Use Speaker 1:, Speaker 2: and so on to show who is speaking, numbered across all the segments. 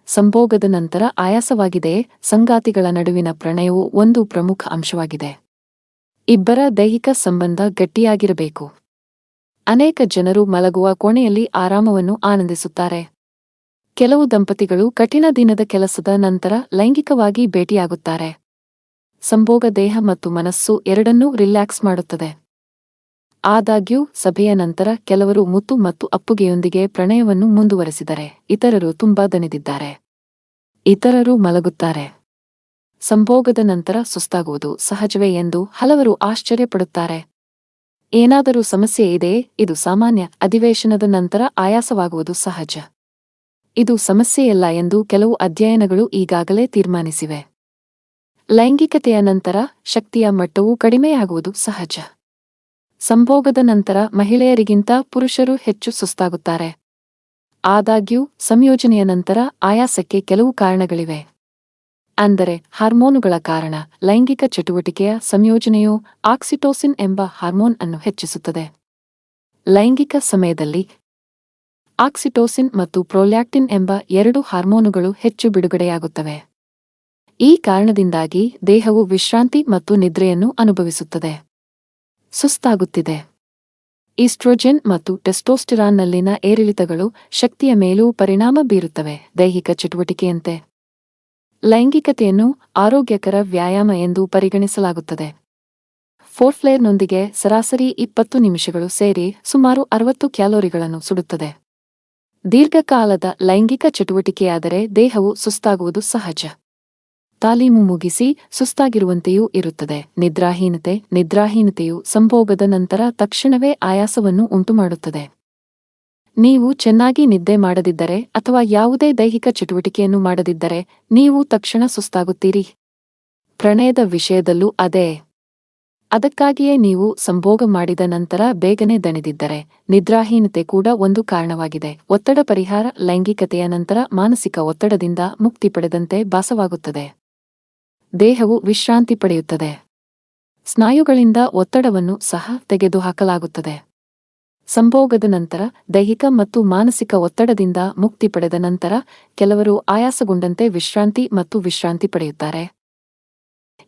Speaker 1: ಸಂಭೋಗದ ನಂತರ ಆಯಾಸವಾಗಿದೆ. ಸಂಗಾತಿಗಳ ನಡುವಿನ ಪ್ರಣಯವು ಒಂದು ಪ್ರಮುಖ ಅಂಶವಾಗಿದೆ. ಇಬ್ಬರ ದೈಹಿಕ ಸಂಬಂಧ ಗಟ್ಟಿಯಾಗಿರಬೇಕು. ಅನೇಕ ಜನರು ಮಲಗುವ ಕೋಣೆಯಲ್ಲಿ ಆರಾಮವನ್ನು ಆನಂದಿಸುತ್ತಾರೆ. ಕೆಲವು ದಂಪತಿಗಳು ಕಠಿಣ ದಿನದ ಕೆಲಸದ ನಂತರ ಲೈಂಗಿಕವಾಗಿ ಭೇಟಿಯಾಗುತ್ತಾರೆ. ಸಂಭೋಗ ದೇಹ ಮತ್ತು ಮನಸ್ಸು ಎರಡನ್ನೂ ರಿಲ್ಯಾಕ್ಸ್ ಮಾಡುತ್ತದೆ. ಆದಾಗ್ಯೂ ಸಭೆಯ ನಂತರ ಕೆಲವರು ಮುತ್ತು ಮತ್ತು ಅಪ್ಪುಗೆಯೊಂದಿಗೆ ಪ್ರಣಯವನ್ನು ಮುಂದುವರೆಸಿದರೆ ಇತರರು ತುಂಬಾ ದಣಿದಿದ್ದಾರೆ. ಇತರರು ಮಲಗುತ್ತಾರೆ. ಸಂಭೋಗದ ನಂತರ ಸುಸ್ತಾಗುವುದು ಸಹಜವೇ ಎಂದು ಹಲವರು ಆಶ್ಚರ್ಯಪಡುತ್ತಾರೆ. ಏನಾದರೂ ಸಮಸ್ಯೆ ಇದೆಯೇ? ಇದು ಸಾಮಾನ್ಯ. ಅಧಿವೇಶನದ ನಂತರ ಆಯಾಸವಾಗುವುದು ಸಹಜ. ಇದು ಸಮಸ್ಯೆಯಲ್ಲ ಎಂದು ಕೆಲವು ಅಧ್ಯಯನಗಳು ಈಗಾಗಲೇ ತೀರ್ಮಾನಿಸಿವೆ. ಲೈಂಗಿಕತೆಯ ನಂತರ ಶಕ್ತಿಯ ಮಟ್ಟವು ಕಡಿಮೆಯಾಗುವುದು ಸಹಜ. ಸಂಭೋಗದ ನಂತರ ಮಹಿಳೆಯರಿಗಿಂತ ಪುರುಷರು ಹೆಚ್ಚು ಸುಸ್ತಾಗುತ್ತಾರೆ. ಆದಾಗ್ಯೂ ಸಂಯೋಜನೆಯ ನಂತರ ಆಯಾಸಕ್ಕೆ ಕೆಲವು ಕಾರಣಗಳಿವೆ. ಅಂದರೆ ಹಾರ್ಮೋನುಗಳ ಕಾರಣ. ಲೈಂಗಿಕ ಚಟುವಟಿಕೆಯ ಸಂಯೋಜನೆಯು ಆಕ್ಸಿಟೋಸಿನ್ ಎಂಬ ಹಾರ್ಮೋನ್ ಅನ್ನು ಹೆಚ್ಚಿಸುತ್ತದೆ. ಲೈಂಗಿಕ ಸಮಯದಲ್ಲಿ ಆಕ್ಸಿಟೋಸಿನ್ ಮತ್ತು ಪ್ರೊಲ್ಯಾಕ್ಟಿನ್ ಎಂಬ ಎರಡು ಹಾರ್ಮೋನುಗಳು ಹೆಚ್ಚು ಬಿಡುಗಡೆಯಾಗುತ್ತವೆ. ಈ ಕಾರಣದಿಂದಾಗಿ ದೇಹವು ವಿಶ್ರಾಂತಿ ಮತ್ತು ನಿದ್ರೆಯನ್ನು ಅನುಭವಿಸುತ್ತದೆ. ಸುಸ್ತಾಗುತ್ತಿದೆ. ಈಸ್ಟ್ರೋಜೆನ್ ಮತ್ತು ಟೆಸ್ಟೋಸ್ಟಿರಾನ್ನಲ್ಲಿನ ಏರಿಳಿತಗಳು ಶಕ್ತಿಯ ಮೇಲೂ ಪರಿಣಾಮ ಬೀರುತ್ತವೆ. ದೈಹಿಕ ಚಟುವಟಿಕೆಯಂತೆ ಲೈಂಗಿಕತೆಯನ್ನು ಆರೋಗ್ಯಕರ ವ್ಯಾಯಾಮ ಎಂದು ಪರಿಗಣಿಸಲಾಗುತ್ತದೆ. ಫೋರ್ಪ್ಲೇನೊಂದಿಗೆ ಸರಾಸರಿ 20 ನಿಮಿಷಗಳು ಸೇರಿ ಸುಮಾರು 60 ಕ್ಯಾಲೋರಿಗಳನ್ನು ಸುಡುತ್ತದೆ. ದೀರ್ಘಕಾಲದ ಲೈಂಗಿಕ ಚಟುವಟಿಕೆಯಾದರೆ ದೇಹವು ಸುಸ್ತಾಗುವುದು ಸಹಜ. ತಾಲೀಮು ಮುಗಿಸಿ ಸುಸ್ತಾಗಿರುವಂತೆಯೂ ಇರುತ್ತದೆ. ನಿದ್ರಾಹೀನತೆಯು ಸಂಭೋಗದ ನಂತರ ತಕ್ಷಣವೇ ಆಯಾಸವನ್ನು ಉಂಟುಮಾಡುತ್ತದೆ. ನೀವು ಚೆನ್ನಾಗಿ ನಿದ್ದೆ ಮಾಡದಿದ್ದರೆ ಅಥವಾ ಯಾವುದೇ ದೈಹಿಕ ಚಟುವಟಿಕೆಯನ್ನು ಮಾಡದಿದ್ದರೆ ನೀವು ತಕ್ಷಣ ಸುಸ್ತಾಗುತ್ತೀರಿ. ಪ್ರಣಯದ ವಿಷಯದಲ್ಲೂ ಅದೇ. ಅದಕ್ಕಾಗಿಯೇ ನೀವು ಸಂಭೋಗ ಮಾಡಿದ ನಂತರ ಬೇಗನೆ ದಣಿದಿದ್ದರೆ ನಿದ್ರಾಹೀನತೆ ಕೂಡ ಒಂದು ಕಾರಣವಾಗಿದೆ. ಒತ್ತಡ ಪರಿಹಾರ. ಲೈಂಗಿಕತೆಯ ನಂತರ ಮಾನಸಿಕ ಒತ್ತಡದಿಂದ ಮುಕ್ತಿ ಪಡೆದಂತೆ ಭಾಸವಾಗುತ್ತದೆ. ದೇಹವು ವಿಶ್ರಾಂತಿ ಪಡೆಯುತ್ತದೆ. ಸ್ನಾಯುಗಳಿಂದ ಒತ್ತಡವನ್ನು ಸಹ ತೆಗೆದುಹಾಕಲಾಗುತ್ತದೆ. ಸಂಭೋಗದ ನಂತರ ದೈಹಿಕ ಮತ್ತು ಮಾನಸಿಕ ಒತ್ತಡದಿಂದ ಮುಕ್ತಿ ಪಡೆದ ನಂತರ ಕೆಲವರು ಆಯಾಸಗೊಂಡಂತೆ ವಿಶ್ರಾಂತಿ ಪಡೆಯುತ್ತಾರೆ.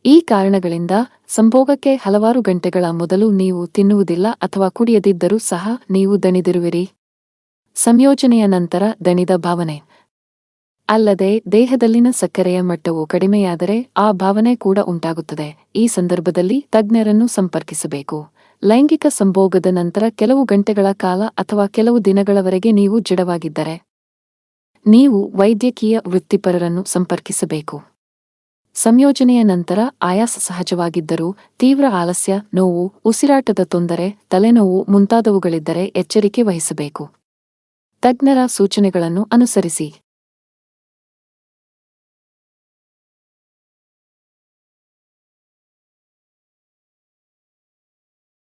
Speaker 1: ಈ ಕಾರಣಗಳಿಂದ ಸಂಭೋಗಕ್ಕೆ ಹಲವಾರು ಗಂಟೆಗಳ ಮೊದಲು ನೀವು ತಿನ್ನುವುದಿಲ್ಲ ಅಥವಾ ಕುಡಿಯದಿದ್ದರೂ ಸಹ ನೀವು ದಣಿದಿರುವಿರಿ. ಸಂಯೋಜನೆಯ ನಂತರ ದಣಿದ ಭಾವನೆ. ಅಲ್ಲದೆ ದೇಹದಲ್ಲಿನ ಸಕ್ಕರೆಯ ಮಟ್ಟವು ಕಡಿಮೆಯಾದರೆ ಆ ಭಾವನೆ ಕೂಡ ಉಂಟಾಗುತ್ತದೆ. ಈ ಸಂದರ್ಭದಲ್ಲಿ ತಜ್ಞರನ್ನು ಸಂಪರ್ಕಿಸಬೇಕು. ಲೈಂಗಿಕ ಸಂಭೋಗದ ನಂತರ ಕೆಲವು ಗಂಟೆಗಳ ಕಾಲ ಅಥವಾ ಕೆಲವು ದಿನಗಳವರೆಗೆ ನೀವು ಜಡವಾಗಿದ್ದರೆ ನೀವು ವೈದ್ಯಕೀಯ ವೃತ್ತಿಪರರನ್ನು ಸಂಪರ್ಕಿಸಬೇಕು. ಸಂಯೋಜನೆಯ ನಂತರ ಆಯಾಸ ಸಹಜವಾಗಿದ್ದರೂ ತೀವ್ರ ಆಲಸ್ಯ, ನೋವು, ಉಸಿರಾಟದ ತೊಂದರೆ, ತಲೆನೋವು ಮುಂತಾದವುಗಳಿದ್ದರೆ ಎಚ್ಚರಿಕೆ ವಹಿಸಬೇಕು. ತಜ್ಞರ ಸೂಚನೆಗಳನ್ನು ಅನುಸರಿಸಿ.